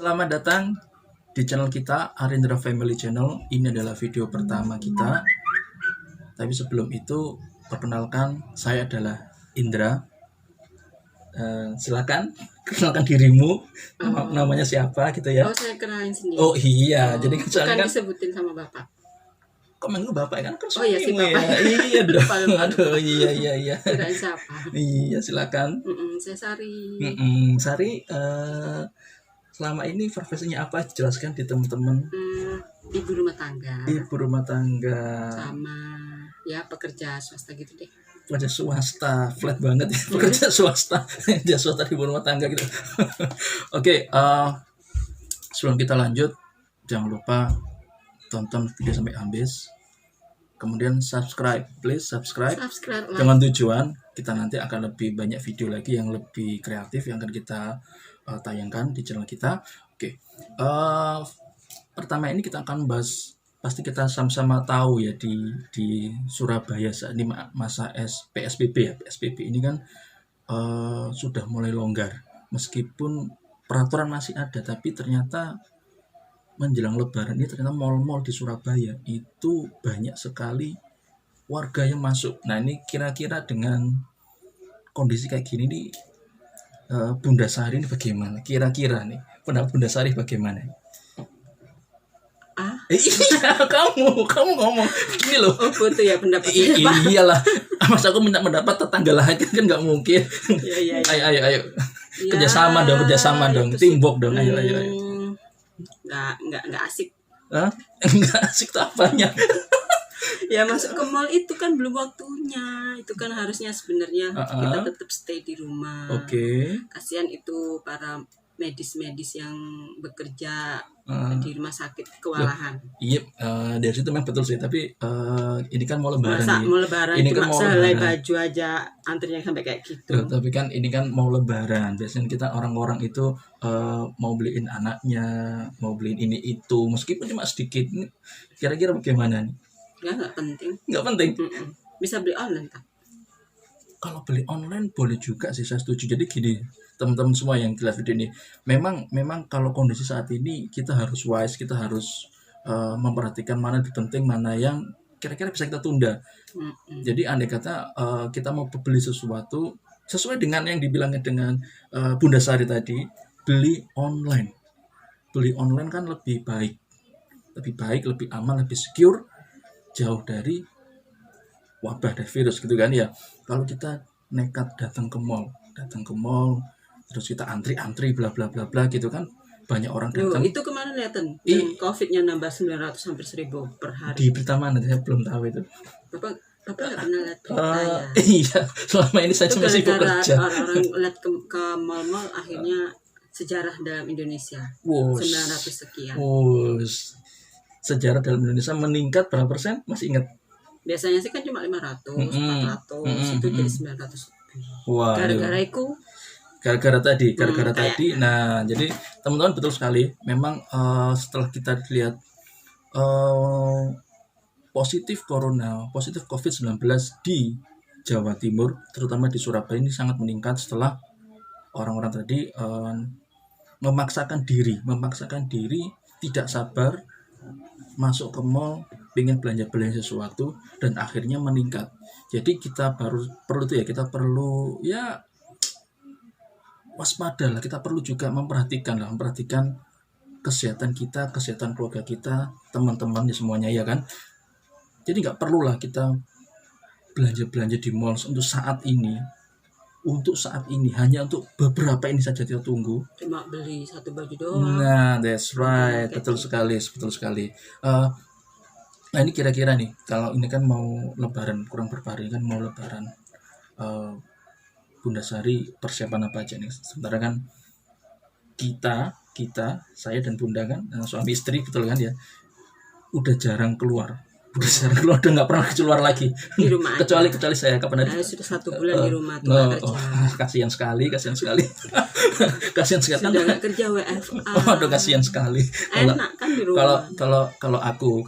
Selamat datang di channel kita, Arindra Family Channel. Ini adalah video pertama kita. Tapi sebelum itu, perkenalkan, saya adalah Indra. Silakan kenalkan dirimu, namanya siapa gitu ya. Oh, saya kenalin sendiri. Oh iya, jadi bukan soalnya kan disebutin sama bapak. komen lu bapak kan Oh iya, si suamimu ya. bapak. Iya dong. Lupa. Aduh, iya. Kirain siapa? Iya, silakan. Saya Sari. Sari, selama ini profesinya apa? Jelaskan di teman-teman. Ibu rumah tangga. Ibu rumah tangga. Sama ya pekerja swasta gitu deh. Pekerja swasta, flat banget ya, pekerja swasta, pekerja swasta di rumah tangga gitu. Oke, sebelum kita lanjut, jangan lupa tonton video sampai habis. Kemudian subscribe, please subscribe. Subscribe. Dengan tujuan kita nanti akan lebih banyak video lagi yang lebih kreatif yang akan kita tayangkan di channel kita. Oke, pertama ini kita akan bahas, pasti kita sama-sama tahu ya, di Surabaya saat ini masa PSBB ya. PSBB ini kan sudah mulai longgar, meskipun peraturan masih ada, tapi ternyata menjelang Lebaran ini ternyata mal-mal di Surabaya itu banyak sekali warga yang masuk. Nah ini kira-kira dengan kondisi kayak gini nih, Bunda Sari ini bagaimana? Kira-kira nih pendapat Bunda Sari bagaimana? Iya, kamu ngomong gini loh. Oh, butuh ya pendapat. Iyalah, masa aku minta pendapat tetangga lah, kan nggak mungkin. Iya. Ayo. Kerjasama dong, teamwork dong. Ayo. Nggak asik. Hah? Nggak asik tuh apanya? Ya masuk ke mall itu kan belum waktunya. Itu kan harusnya sebenarnya kita tetap stay di rumah. Oke. Kasihan itu para medis yang bekerja di rumah sakit kewalahan. Iya, dari situ memang betul sih. Tapi ini kan mau Lebaran. Mau Lebaran ini cuma kan mau sehelai Lebaran. baju aja antrinya sampai kayak gitu. Tapi kan ini kan mau Lebaran. Biasanya kita orang-orang itu mau beliin anaknya, mau beliin ini itu, meskipun cuma sedikit. Kira-kira bagaimana nih? Ya nggak penting. Nggak penting. Bisa beli online tak? Kalau beli online boleh juga sih, saya setuju. Jadi gini, teman-teman semua yang lihat video ini, memang kalau kondisi saat ini kita harus wise, kita harus memperhatikan mana yang penting, mana yang kira-kira bisa kita tunda. Jadi andai kata kita mau beli sesuatu sesuai dengan yang dibilangnya dengan Bunda Sari tadi, beli online kan lebih baik, lebih aman, lebih secure, jauh dari wabah dan virus gitu kan ya. Kalau kita nekat datang ke mall terus kita antri bla bla bla bla gitu kan, banyak orang datang. Itu kemarin lihatin COVID-nya nambah 900 hampir 1000 per hari. Di berita mana? Saya belum tahu itu. Bapak nggak pernah lihat berita ya? Iya, selama ini saya cuma sibuk kerja. Orang lihat ke mall-mall, akhirnya sejarah dalam Indonesia 900 sekian. Sejarah dalam Indonesia meningkat berapa persen? Masih ingat? Biasanya sih kan cuma 500, 400, itu jadi 900 lebih. Wah, gara-gara tadi. Nah, jadi teman-teman betul sekali. Memang setelah kita lihat positif COVID-19 di Jawa Timur, terutama di Surabaya ini sangat meningkat setelah orang-orang tadi memaksakan diri, tidak sabar masuk ke mall, pengen belanja sesuatu, dan akhirnya meningkat. Jadi kita perlu waspada lah. Kita perlu juga memperhatikan kesehatan kita, kesehatan keluarga kita, teman-teman semuanya ya kan. Jadi nggak perlulah kita belanja di mall untuk saat ini, hanya untuk beberapa ini saja kita tunggu. Cuma beli satu baju doang. Nah, that's right, betul sekali. Nah ini kira-kira nih, kalau ini kan mau Lebaran, kurang berapa hari kan mau Lebaran, Bunda Sari persiapan apa aja nih? Sementara kan kita saya dan Bunda kan suami istri, betul kan ya, udah jarang keluar, udah nggak pernah keluar lagi di rumah kecuali saya kapan hari sudah 1 bulan di rumah tuh kerja. Kasihan sekali sudah nggak kerja WFA. Aduh, kasihan sekali. Enak kan di rumah. Kalau aku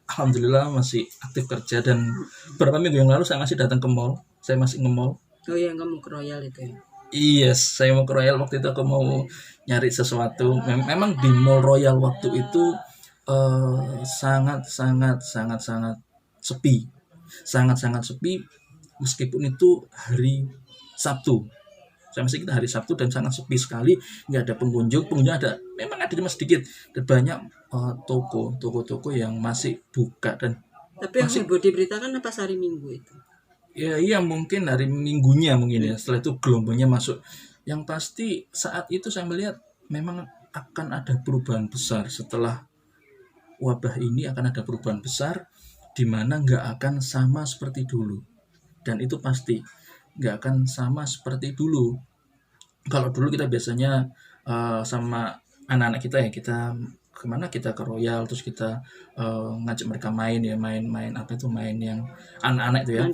alhamdulillah masih aktif kerja, dan beberapa minggu yang lalu saya masih datang ke mall, saya masih nge-mall. Oh iya, kamu ke Royal itu ya? Iya, saya mau ke Royal waktu itu aku mau nyari sesuatu. Memang di Mall Royal waktu itu sangat sangat sangat sangat sepi. Sangat sangat sepi meskipun itu hari Sabtu. Saya masih kita hari Sabtu dan sangat sepi sekali, nggak ada pengunjung. Pengunjung ada, memang ada cuma sedikit dan banyak toko-toko yang masih buka dan Tapi yang masih heboh diberitakan pas hari Minggu itu. ya iya mungkin hari Minggunya mungkin ya, setelah itu gelombangnya masuk. Yang pasti saat itu saya melihat memang akan ada perubahan besar setelah wabah ini, akan ada perubahan besar di mana nggak akan sama seperti dulu, dan itu pasti nggak akan sama seperti dulu. Kalau dulu kita biasanya sama anak-anak kita ya, kita kemana, kita ke Royal terus kita ngajak mereka main ya, main apa itu, main yang anak-anak itu ya,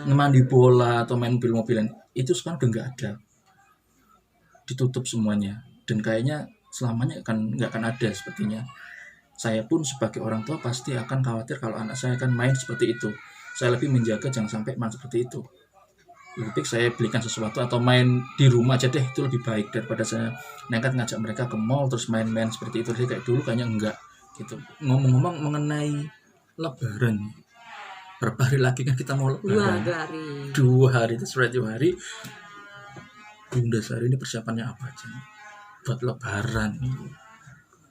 mandi bola atau main mobil-mobilan. Itu sekarang udah nggak ada, ditutup semuanya, dan kayaknya selamanya nggak akan ada sepertinya. Saya pun sebagai orang tua pasti akan khawatir kalau anak saya akan main seperti itu. Saya lebih menjaga jangan sampai main seperti itu. Lebih baik saya belikan sesuatu atau main di rumah aja deh, itu lebih baik daripada saya nekat ngajak mereka ke mall terus main-main seperti itu. Jadi kayak dulu kayaknya enggak gitu. Ngomong-ngomong mengenai Lebaran, berapa hari lagi kan kita mau Lebaran? 2 hari itu sudah 2 hari. Bunda Sari ini persiapannya apa aja nih buat Lebaran?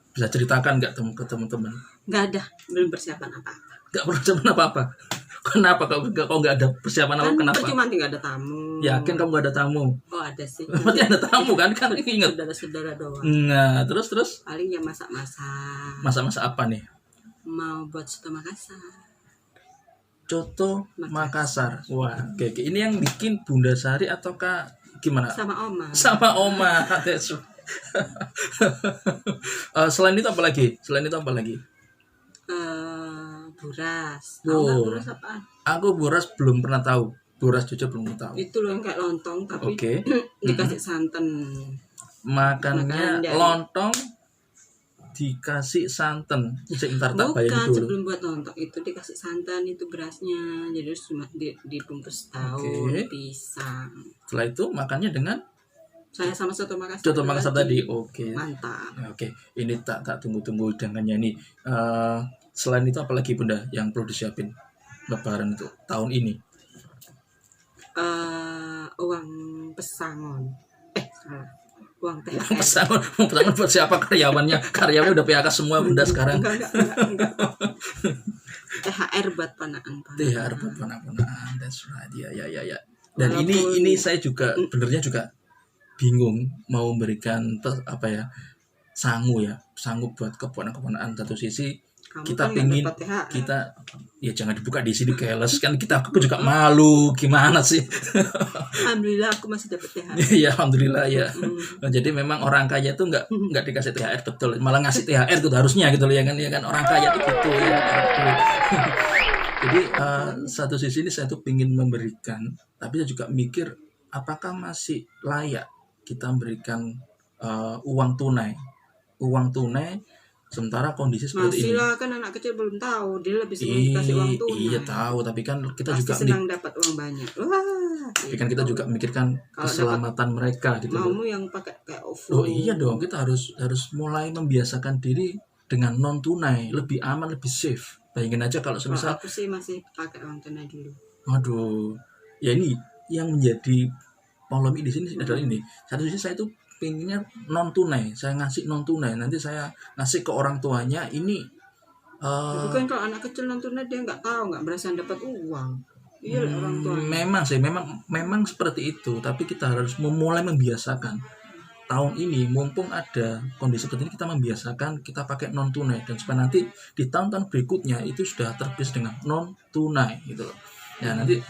Bisa ceritakan nggak ke teman-teman? Nggak ada, belum persiapan apa-apa. Nggak persiapan apa-apa? Kenapa kau nggak ada persiapan apa? Kan Kenapa? cuma tinggal ada tamu. Yakin kamu nggak ada tamu? Oh ada sih. Berarti ada tamu kan? Kan ingat. Saudara-saudara doang. Nah terus? Paling ya masak-masak. Masak-masak apa nih? Mau buat soto Makassar. Coto Makassar. Wah, oke. Ini yang bikin Bunda Sari ataukah gimana? Sama Oma. Sama Oma. Selain itu apa lagi? Buras. Buras apaan? Aku buras belum pernah tahu. Buras jujur belum tahu. Itu loh yang kayak lontong tapi dikasih santan. Makannya lontong dikasih santan. Sebentar tak bayangin dulu. Sebelum buat lontong itu dikasih santan, itu berasnya. Jadi cuma dibungkus tahu, pisang. Setelah itu makannya dengan saya sama soto Makassar. Soto Makassar tadi. Oke. Mantap. Oke. Ini tak tunggu-tunggu hidangannya ini. Selain itu apalagi Bunda yang perlu disiapin Lebaran itu tahun ini? Uang pesangon. Uang THR. Uang pesangon buat siapa? Karyawannya udah PHK semua Bunda sekarang. Enggak. THR buat ponakan. THR buat ponakan. That's right. Ya. Dan ini saya juga benernya juga bingung mau memberikan sangu buat keponakan. Satu sisi kita pengen kita ya jangan dibuka di sini keles kan, aku juga malu gimana sih. Alhamdulillah aku masih dapat THR. Iya alhamdulillah ya. Jadi memang orang kaya tuh nggak dikasih THR, betul, malah ngasih THR tuh harusnya gitu loh ya kan orang kaya tuh gitu ya. Jadi satu sisi ini saya tuh pengen memberikan, tapi saya juga mikir apakah masih layak kita memberikan uang tunai sementara kondisi seperti ini. Masih kan anak kecil belum tahu, dia lebih senang dikasih uang tunai. Iya tahu, tapi kan kita pasti juga senang dapat uang banyak. Wah. Tapi kan kita juga memikirkan keselamatan mereka gitu. Maumu yang pakai kayak OVO. Oh iya dong, kita harus mulai membiasakan diri dengan non tunai, lebih aman, lebih safe. Bayangin aja kalau semisal aku sih masih pakai uang tunai dulu. Waduh, ya ini yang menjadi polemik di sini adalah ini. Satu sisi saya tuh pengennya non tunai, saya ngasih non tunai, nanti saya ngasih ke orang tuanya ini. Bukan kalau anak kecil non tunai dia nggak tahu, nggak berasa dapat uang. Iya orang tua. Memang seperti itu, tapi kita harus mulai membiasakan. Tahun ini mumpung ada kondisi seperti ini, kita membiasakan kita pakai non tunai, dan supaya nanti di tahun-tahun berikutnya itu sudah terbiasa dengan non tunai gitu loh. Ya nanti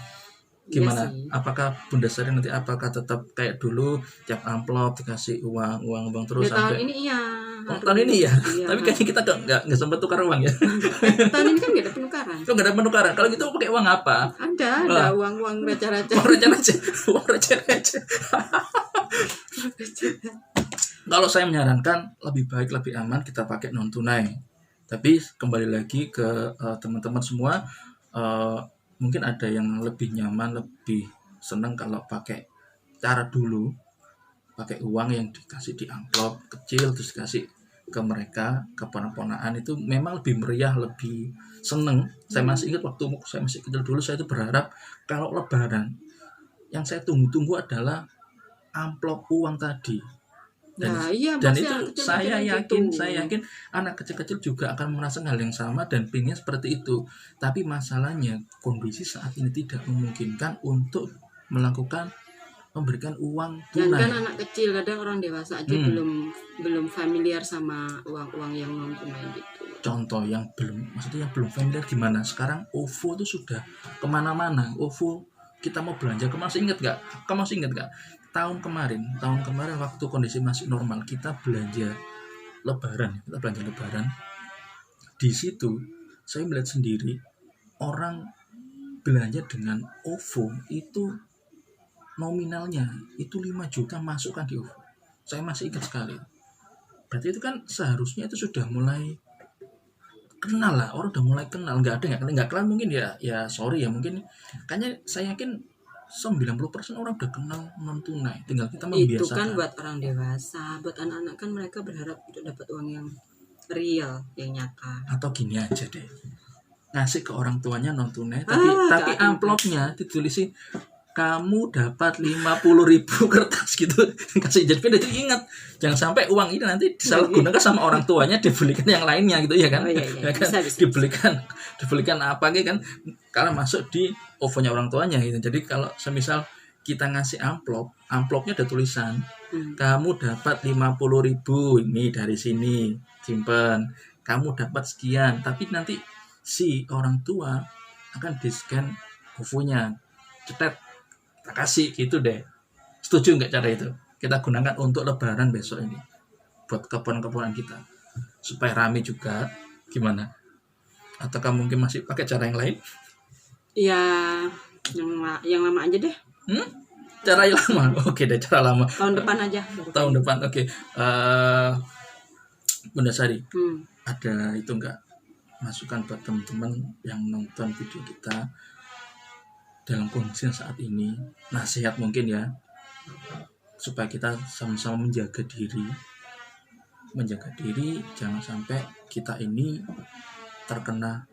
gimana? Iya, apakah Bunda Sari nanti tetap kayak dulu tiap amplop dikasih uang terus ya, tahun ini ya. Tahun ini ya. Tapi kayaknya kita nggak sempat tukar uang ya. Tahun ini kan nggak ada penukaran. Nggak ada penukaran. Kalau gitu pakai uang apa? Ada uang receh-receh. Uang receh-receh. Kalau saya menyarankan lebih baik, lebih aman kita pakai non tunai. Tapi kembali lagi ke teman-teman semua. Mungkin ada yang lebih nyaman, lebih senang kalau pakai cara dulu, pakai uang yang dikasih di amplop kecil terus dikasih ke mereka, ke ponak-ponakan, itu memang lebih meriah, lebih seneng. Saya masih ingat waktu saya masih kecil dulu, saya itu berharap kalau lebaran yang saya tunggu-tunggu adalah amplop uang tadi. Dan, Nah, iya, dan pasti itu anak kecil saya mikirnya yakin gitu. saya yakin anak kecil-kecil juga akan merasakan hal yang sama dan pengen seperti itu. Tapi masalahnya kondisi saat ini tidak memungkinkan untuk melakukan memberikan uang Dan tunai. kan anak kecil, kadang orang dewasa aja belum familiar sama uang-uang yang non tunai gitu. Contoh yang maksudnya yang belum familiar gimana? Sekarang OVO itu sudah kemana-mana. OVO kita mau belanja, kamu masih ingat gak? Tahun kemarin waktu kondisi masih normal, kita belanja lebaran. Di situ saya melihat sendiri orang belanja dengan OVO itu nominalnya itu 5 juta masukkan di OVO. Saya masih ingat sekali. Berarti itu kan seharusnya itu sudah mulai kenal lah, orang udah mulai kenal. Nggak kenal mungkin ya sorry ya, mungkin kayaknya saya yakin 90% orang udah kenal non tunai, tinggal kita membiasakan. Itu kan buat orang dewasa, buat anak-anak kan mereka berharap untuk dapat uang yang real, yang nyata. Atau gini aja deh, ngasih ke orang tuanya non tunai, tapi amplopnya ditulisin kamu dapat 50.000 kertas gitu, kasih jadi itu ingat, jangan sampai uang ini nanti disalahgunakan sama orang tuanya, dibelikan yang lainnya gitu ya kan, iya. Kan? Bisa. dibelikan apa gitu kan, kalau masuk di OVO-nya orang tuanya gitu. Jadi kalau semisal kita ngasih amplopnya ada tulisan kamu dapat 50.000 ini dari sini, simpen, kamu dapat sekian, tapi nanti si orang tua akan di-scan OVO-nya, cetet, kita kasih gitu deh. Setuju nggak cara itu? Kita gunakan untuk lebaran besok ini buat keponan-keponan kita supaya rame juga. Gimana? Ataukah mungkin masih pakai cara yang lain? Ya, yang lama aja deh. Cara yang lama? Oke deh, cara lama. Tahun depan aja. Tahun depan, oke. Bunda Sari, ada itu nggak masukan buat teman-teman yang nonton video kita dalam kondisi saat ini, nasihat mungkin ya, supaya kita sama-sama menjaga diri, jangan sampai kita ini terkena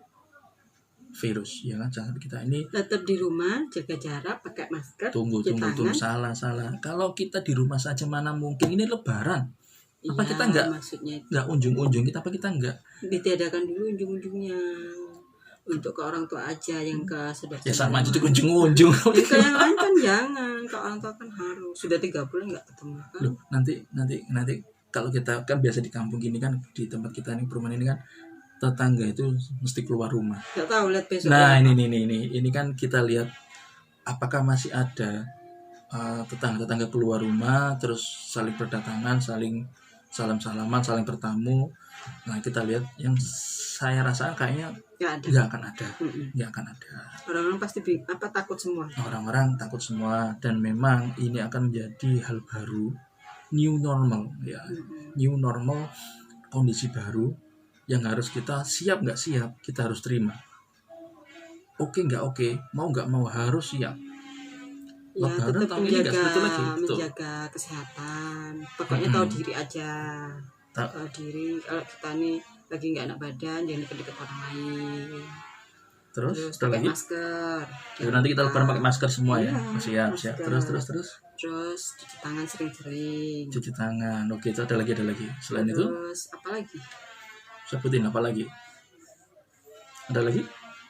virus, ya kan? Jangan sampai kita ini tetap di rumah, jaga jarak, pakai masker. Tunggu, salah. Kalau kita di rumah saja mana mungkin, ini lebaran. Apa ya, kita nggak ujung-ujung kita, apa kita nggak ditiadakan dulu ujung-ujungnya untuk ke orang tua aja, yang ke saudara. Ya sama aja ujung-ujung. Ke yang lain kan jangan, ke orang tua kan harus. Sudah 3 bulan nggak ketemu kan. Loh, nanti kalau kita kan biasa di kampung gini kan, di tempat kita ini, perumahan ini kan, tetangga itu mesti keluar rumah. Nggak tahu, lihat besok. Nah ini kan kita lihat apakah masih ada tetangga keluar rumah terus saling berdatangan, saling salam-salaman, saling bertamu. Nah kita lihat yang saya rasa kayaknya nggak akan ada. Orang-orang pasti takut semua. Orang-orang takut semua, dan memang ini akan menjadi hal baru, new normal ya. New normal, kondisi baru yang harus kita siap nggak siap, kita harus terima. Oke nggak oke, mau nggak mau harus siap. Ya, tetap menjaga kesehatan. Pokoknya tahu diri aja. Tahu diri, kalau kita nih lagi nggak enak badan, jangan deket-deket orang lain. Terus pakai masker. Ya, nanti kita lebaran pakai masker semua ya. Siap. Terus cuci tangan sering-sering. Cuci tangan. Oke, itu ada lagi. Selain itu? Terus apa lagi? Sebutin apa lagi? Ada lagi?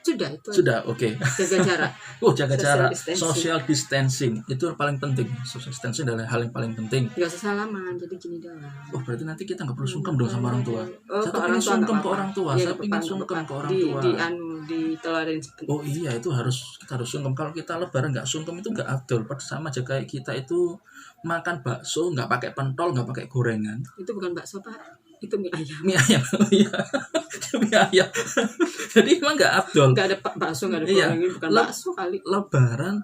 Sudah, oke. Jaga jarak. Jaga jarak. Social distancing itu paling penting. Social distancing adalah hal yang paling penting. Gak usah salaman, jadi gini doang. Berarti nanti kita nggak perlu sungkem dong sama orang tua. Saya ingin sungkem ke orang tua. Saya ingin sungkem ke orang tua. Ditelarin. Oh iya, itu kita harus sungkem. Kalau kita lebaran nggak sungkem itu nggak afdol. Sama aja kayak kita itu makan bakso nggak pakai pentol, nggak pakai gorengan. Itu bukan bakso, Pak. Itu mie ayam. Iya. Mie ayam. Jadi emang nggak afdol. Nggak ada bakso, nggak ada gorengan, bukan bakso kali. Lebaran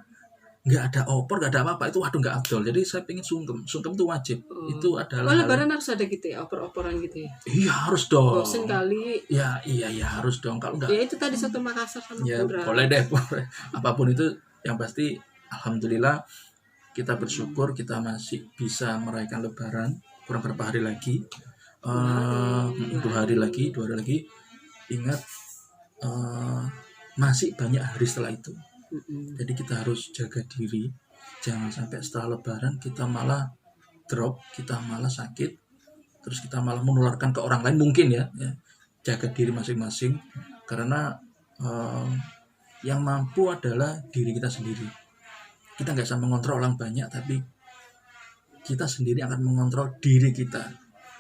nggak ada opor, nggak ada apa-apa, itu nggak afdol. Jadi saya pengen sungkem itu wajib. Itu adalah lebaran harus ada gitu ya, opor-oporan gitu ya. Iya harus dong. Bosen kali. Iya harus dong. Kalau nggak ya itu tadi soto Makassar sama ya kurang. boleh deh. Apapun itu yang pasti alhamdulillah Kita bersyukur kita masih bisa merayakan Lebaran, kurang berapa hari lagi, 2 hari lagi. Ingat, masih banyak hari setelah itu. Jadi kita harus jaga diri, jangan sampai setelah Lebaran kita malah drop, kita malah sakit, terus kita malah menularkan ke orang lain mungkin ya. Jaga diri masing-masing, karena yang mampu adalah diri kita sendiri. Kita nggak bisa mengontrol orang banyak, tapi kita sendiri akan mengontrol diri kita.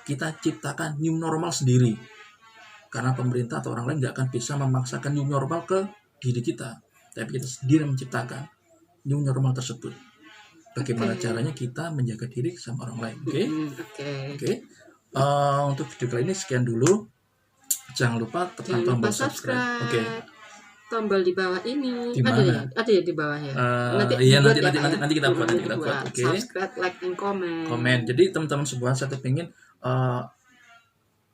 Kita ciptakan new normal sendiri, karena pemerintah atau orang lain nggak akan bisa memaksakan new normal ke diri kita, tapi kita sendiri menciptakan new normal tersebut. Bagaimana caranya kita menjaga diri sama orang lain. Oke. Untuk video kali ini sekian dulu. Jangan lupa tekan tombol subscribe. Oke. Tombol di bawah ini. Di mana? Ada ya di bawah ya. Nanti kita buat. Oke. Subscribe, like, and comment. Jadi teman-teman semua, saya pengen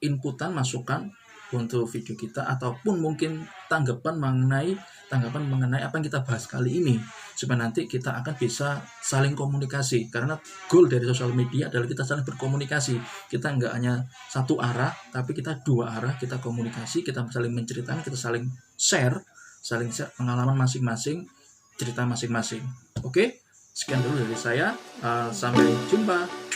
inputan, masukan untuk video kita, ataupun mungkin tanggapan mengenai apa yang kita bahas kali ini, supaya nanti kita akan bisa saling komunikasi, karena goal dari sosial media adalah kita saling berkomunikasi. Kita nggak hanya satu arah, tapi kita dua arah, kita komunikasi, kita saling menceritakan, kita saling share pengalaman masing-masing, cerita masing-masing. Oke, sekian dulu dari saya, sampai jumpa.